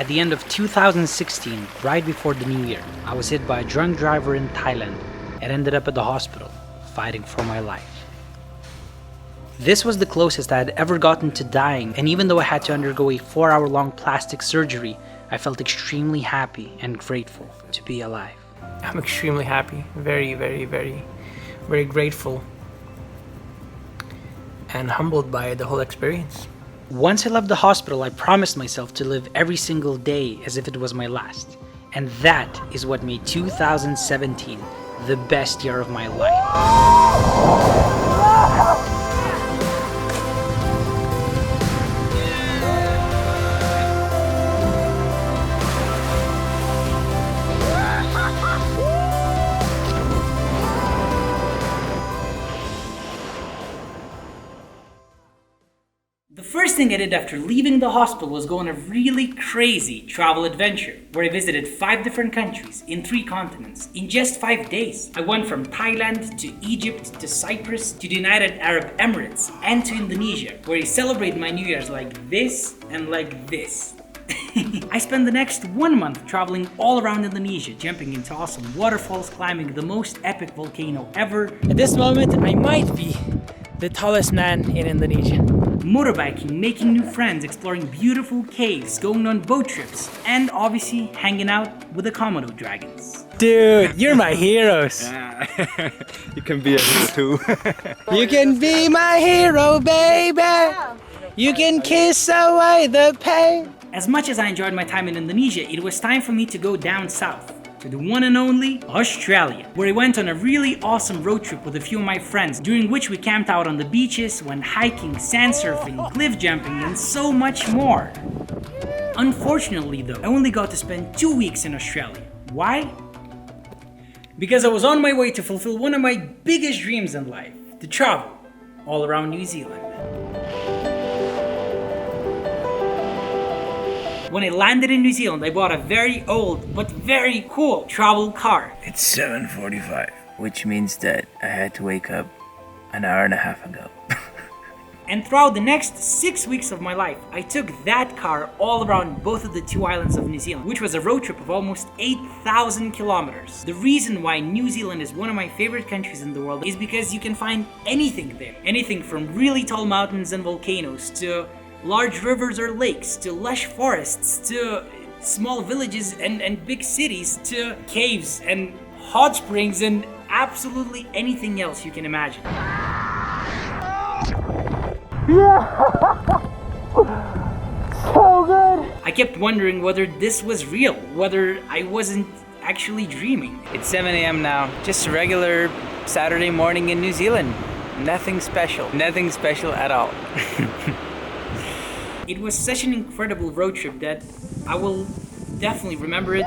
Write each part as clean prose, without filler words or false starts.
At the end of 2016, right before the new year, I was hit by a drunk driver in Thailand and ended up at the hospital, fighting for my life. This was the closest I had ever gotten to dying, and even though I had to undergo a 4-hour-long plastic surgery, I felt extremely happy and grateful to be alive. I'm extremely happy, very, very, very, very grateful and humbled by the whole experience. Once I left the hospital, I promised myself to live every single day as if it was my last. And that is what made 2017 the best year of my life. The first thing I did after leaving the hospital was go on a really crazy travel adventure where I visited 5 different countries in 3 continents in just 5 days. I went from Thailand to Egypt to Cyprus to the United Arab Emirates and to Indonesia, where I celebrate my New Year's like this and like this. I spent the next 1 month traveling all around Indonesia, jumping into awesome waterfalls, climbing the most epic volcano ever. At this moment, I might be the tallest man in Indonesia. Motorbiking, making new friends, exploring beautiful caves, going on boat trips, and obviously hanging out with the Komodo dragons. Dude, you're my heroes. You can be a hero too. You can be my hero, baby. You can kiss away the pain. As much as I enjoyed my time in Indonesia, it was time for me to go down south to the one and only Australia, where I went on a really awesome road trip with a few of my friends, during which we camped out on the beaches, went hiking, sand surfing, cliff jumping, and so much more. Unfortunately though, I only got to spend 2 weeks in Australia. Why? Because I was on my way to fulfill one of my biggest dreams in life, to travel all around New Zealand. When I landed in New Zealand, I bought a very old but very cool travel car. It's 7:45, which means that I had to wake up an hour and a half ago. And throughout the next 6 weeks of my life, I took that car all around both of the 2 islands of New Zealand, which was a road trip of almost 8,000 kilometers. The reason why New Zealand is one of my favorite countries in the world is because you can find anything there. Anything from really tall mountains and volcanoes to large rivers or lakes, to lush forests, to small villages and big cities, to caves and hot springs and absolutely anything else you can imagine. So good! I kept wondering whether this was real, whether I wasn't actually dreaming. It's 7 a.m. now, just a regular Saturday morning in New Zealand. Nothing special at all. It was such an incredible road trip that I will definitely remember it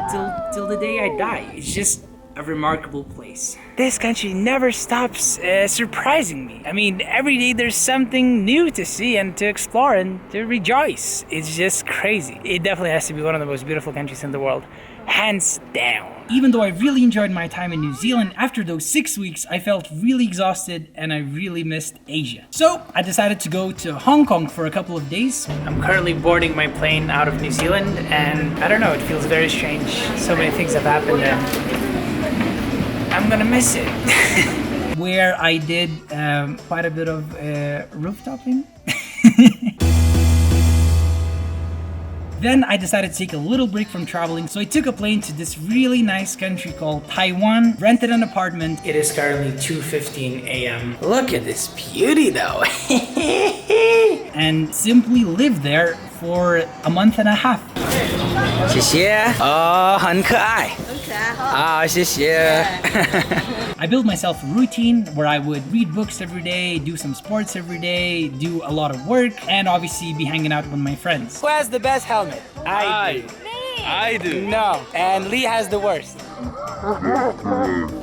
till the day I die. It's just a remarkable place. This country never stops surprising me. I mean, every day there's something new to see and to explore and to rejoice. It's just crazy. It definitely has to be one of the most beautiful countries in the world, hands down. Even though I really enjoyed my time in New Zealand, after those 6 weeks, I felt really exhausted and I really missed Asia. So I decided to go to Hong Kong for a couple of days. I'm currently boarding my plane out of New Zealand, and I don't know, it feels very strange. So many things have happened and I'm gonna miss it. Where I did quite a bit of rooftopping. Then I decided to take a little break from traveling, so I took a plane to this really nice country called Taiwan, rented an apartment. It is currently 2:15 a.m. Look at this beauty though. And simply lived there for a month and a half. 谢谢. Oh, 很可爱. Ah, 谢谢. I built myself a routine where I would read books every day, do some sports every day, do a lot of work, and obviously be hanging out with my friends. Who has the best helmet? I do. No, and Lee has the worst.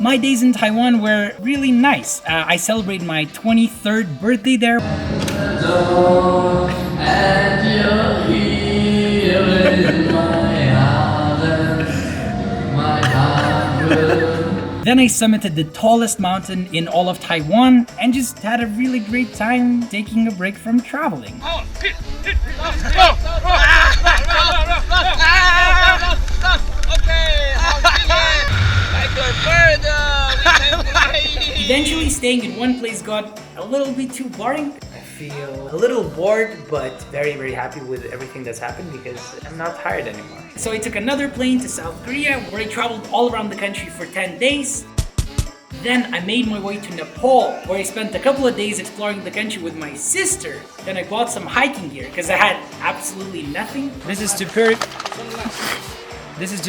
My days in Taiwan were really nice. I celebrated my 23rd birthday there. Then I summited the tallest mountain in all of Taiwan and just had a really great time taking a break from traveling. staying in one place got a little bit too boring. I feel a little bored, but very, very happy with everything that's happened because I'm not tired anymore. So I took another plane to South Korea, where I traveled all around the country for 10 days. Then I made my way to Nepal, where I spent a couple of days exploring the country with my sister. Then I bought some hiking gear because I had absolutely nothing. This is to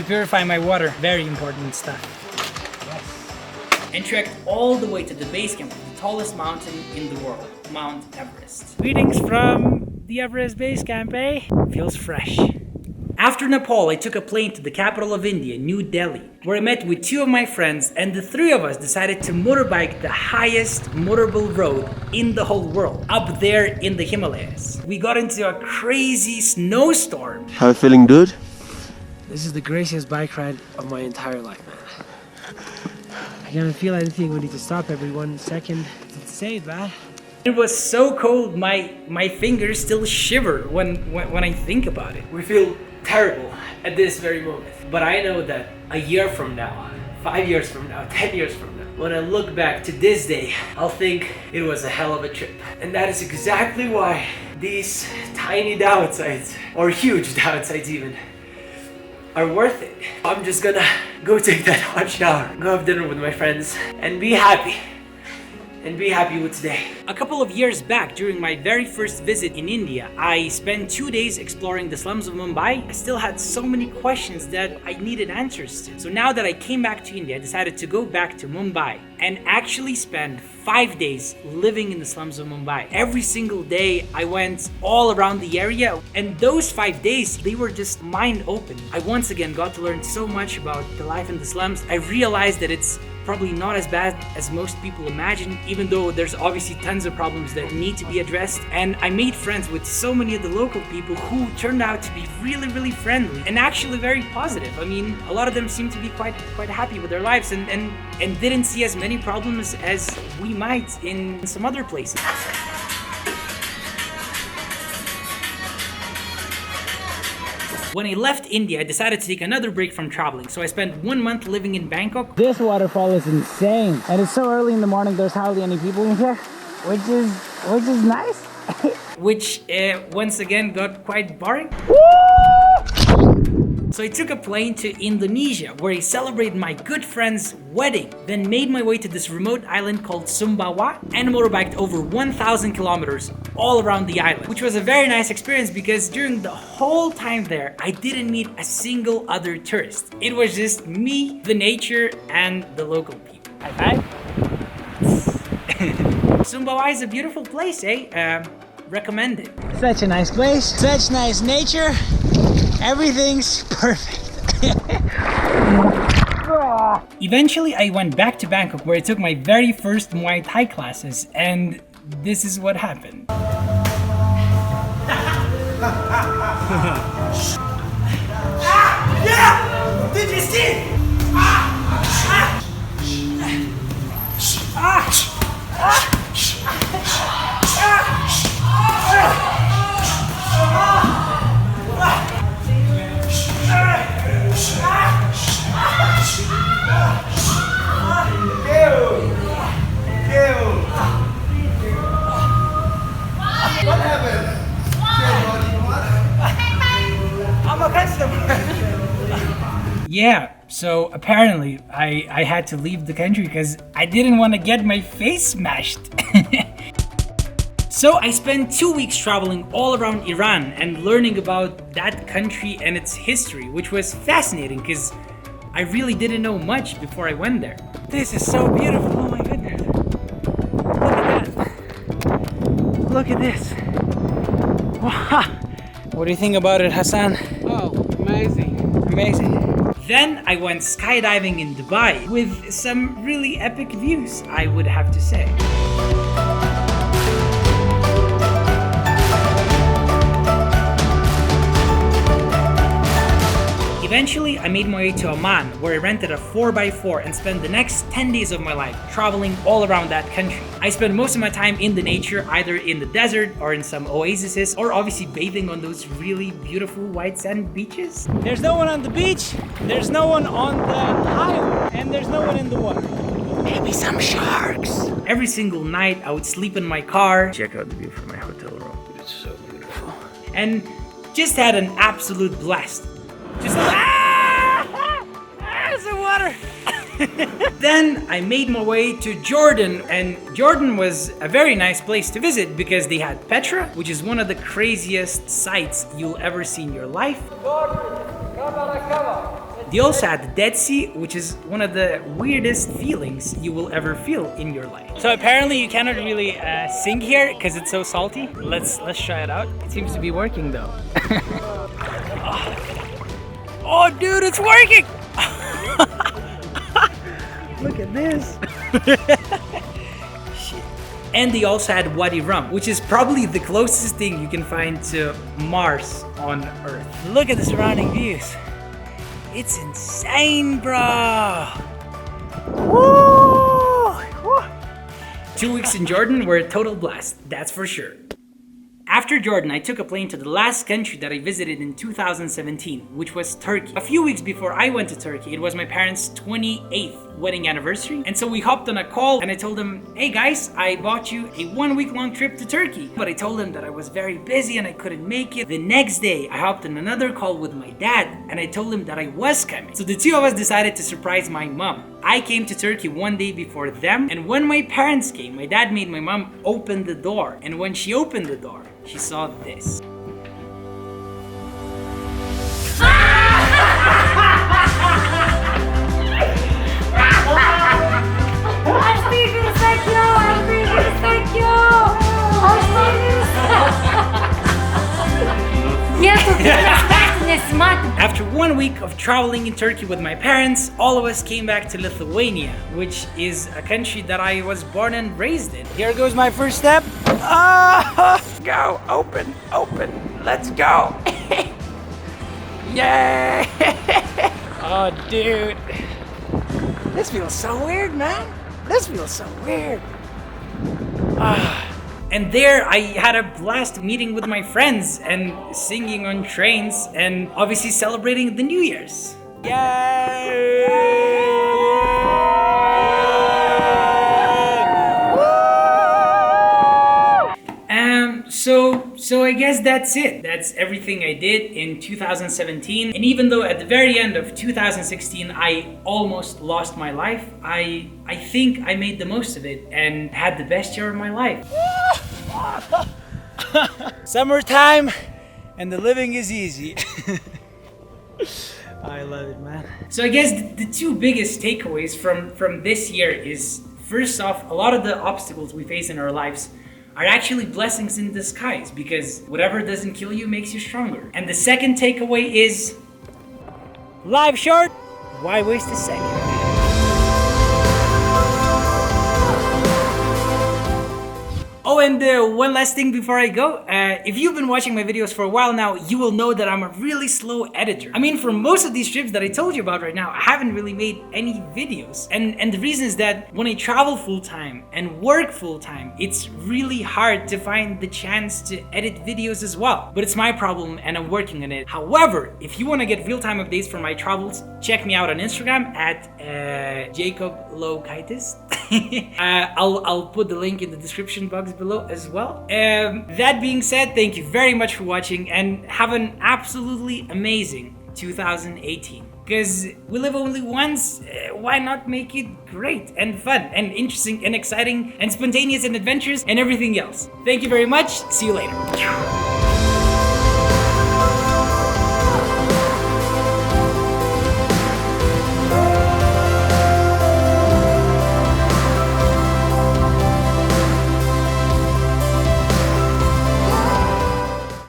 purify my water. Very important stuff. And trekked all the way to the base camp of the tallest mountain in the world, Mount Everest. Greetings from the Everest Base Camp, eh? Feels fresh. After Nepal, I took a plane to the capital of India, New Delhi, where I met with two of my friends, and the three of us decided to motorbike the highest motorable road in the whole world, up there in the Himalayas. We got into a crazy snowstorm. How you feeling, dude? This is the craziest bike ride of my entire life, man. I gotta feel anything we need to stop every 1 second to say it, man. It was so cold, my fingers still shiver when I think about it. We feel terrible at this very moment. But I know that a year from now, 5 years from now, 10 years from now, when I look back to this day, I'll think it was a hell of a trip. And that is exactly why these tiny downsides, or huge downsides even, are worth it. I'm just gonna go take that hot shower, go have dinner with my friends, and be happy. And be happy with today. A couple of years back, during my very first visit in India, I spent 2 days exploring the slums of Mumbai. I still had so many questions that I needed answers to. So now that I came back to India, I decided to go back to Mumbai and actually spend 5 days living in the slums of Mumbai. Every single day, I went all around the area, and those 5 days, they were just mind-opening. I once again got to learn so much about the life in the slums. I realized that it's probably not as bad as most people imagine, even though there's obviously tons of problems that need to be addressed. And I made friends with so many of the local people who turned out to be really, really friendly and actually very positive. I mean, a lot of them seemed to be quite happy with their lives and didn't see as many problems as we might in some other places. When I left India, I decided to take another break from traveling, so I spent 1 month living in Bangkok. This waterfall is insane, and it's so early in the morning. There's hardly any people in here, which is nice. Which once again got quite boring. So I took a plane to Indonesia, where I celebrated my good friend's wedding, then made my way to this remote island called Sumbawa and motorbiked over 1,000 kilometers all around the island, which was a very nice experience because during the whole time there, I didn't meet a single other tourist. It was just me, the nature, and the local people. High five. Sumbawa is a beautiful place, eh? Recommend it. Such a nice place, such nice nature. Everything's perfect. Eventually, I went back to Bangkok, where I took my very first Muay Thai classes, and this is what happened. Yeah! Did you see? What happened? I'm a customer. Yeah, so apparently I had to leave the country because I didn't want to get my face smashed. So I spent 2 weeks traveling all around Iran and learning about that country and its history, which was fascinating because I really didn't know much before I went there. This is so beautiful. Oh my goodness. Look at that. Look at this. Wow. What do you think about it, Hassan? Oh, amazing. Amazing. Then I went skydiving in Dubai with some really epic views, I would have to say. Eventually, I made my way to Oman, where I rented a 4x4 and spent the next 10 days of my life traveling all around that country. I spent most of my time in the nature, either in the desert or in some oases, or obviously bathing on those really beautiful white sand beaches. There's no one on the beach, there's no one on the highway, and there's no one in the water. Maybe some sharks. Every single night I would sleep in my car. Check out the view from my hotel room. It's so beautiful. And just had an absolute blast. Just there's the water. Then I made my way to Jordan, and Jordan was a very nice place to visit because they had Petra, which is one of the craziest sights you'll ever see in your life. They also had the Dead Sea, which is one of the weirdest feelings you will ever feel in your life. So apparently you cannot really sing here because it's so salty. Let's try it out. It seems to be working though. Oh dude, it's working! Look at this. Shit. And they also had Wadi Rum, which is probably the closest thing you can find to Mars on Earth. Look at the surrounding views. It's insane, bro. Woo! Woo! 2 weeks in Jordan were a total blast, that's for sure. After Jordan, I took a plane to the last country that I visited in 2017, which was Turkey. A few weeks before I went to Turkey, it was my parents' 28th wedding anniversary. And so we hopped on a call and I told them, hey guys, I bought you a 1 week long trip to Turkey. But I told them that I was very busy and I couldn't make it. The next day, I hopped on another call with my dad and I told him that I was coming. So the two of us decided to surprise my mom. I came to Turkey 1 day before them, and when my parents came, my dad made my mom open the door. And when she opened the door, she saw this. After 1 week of traveling in Turkey with my parents, all of us came back to Lithuania, which is a country that I was born and raised in. Here goes my first step. Go, open, let's go. Yay! Oh, dude. This feels so weird, man. This feels so weird. And there I had a blast meeting with my friends and singing on trains and obviously celebrating the New Year's. Yay! So I guess that's it. That's everything I did in 2017. And even though at the very end of 2016 I almost lost my life, I think I made the most of it and had the best year of my life. Summertime and the living is easy. I love it, man. So I guess the two biggest takeaways from this year is, first off, a lot of the obstacles we face in our lives are actually blessings in disguise, because whatever doesn't kill you makes you stronger. And the second takeaway is, life short, why waste a second? Oh, and one last thing before I go. If you've been watching my videos for a while now, you will know that I'm a really slow editor. I mean, for most of these trips that I told you about right now, I haven't really made any videos. And the reason is that when I travel full-time and work full-time, it's really hard to find the chance to edit videos as well. But it's my problem and I'm working on it. However, if you want to get real-time updates from my travels, check me out on Instagram at Laukaitis. I'll put the link in the description box below as well. That being said, thank you very much for watching and have an absolutely amazing 2018. Because we live only once, why not make it great and fun and interesting and exciting and spontaneous and adventurous and everything else. Thank you very much. See you later.